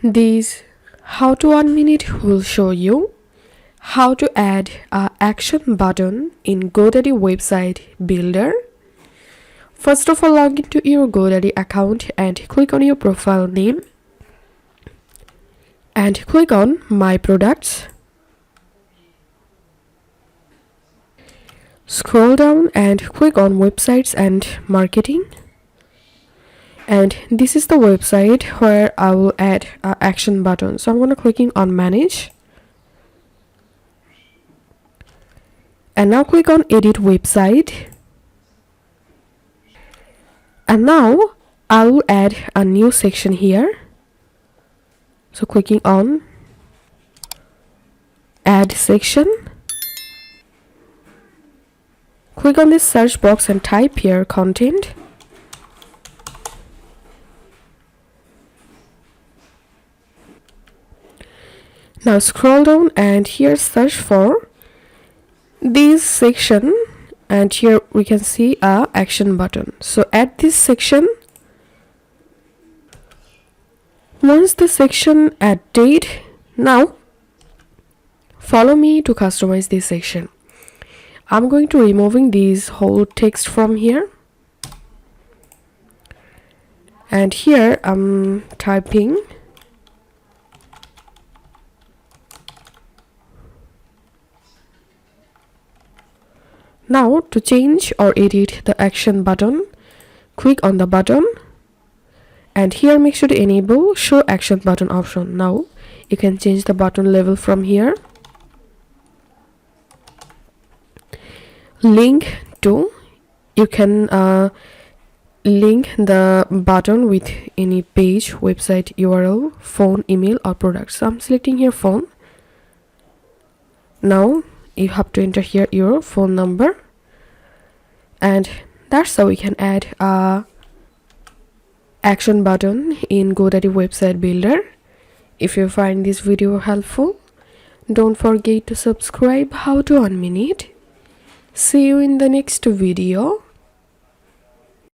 This how to 1 minute will show you how to add a action button in GoDaddy website builder. First of all, log into your GoDaddy account and click on your profile name and click on My Products. Scroll down and click on Websites and Marketing. And this is the website where I will add an action button. So I'm going to clicking on Manage. And now click on Edit Website. And now I will add a new section here. So clicking on Add Section. Click on this search box and type here content. Now scroll down and here search for this section, and here we can see a action button. So add this section. Once the section added, now follow me to customize this section. I'm going to removing this whole text from here, and here I'm typing now. To change or edit the action button, click on the button and here make sure to enable show action button option. Now you can change the button level from here. Link to, you can link the button with any page, website URL, phone, email or product. So I'm selecting here phone. Now you have to enter here your phone number, and that's how we can add a action button in GoDaddy website builder. If you find this video helpful, don't forget to subscribe. How to 1 minute. See you in the next video.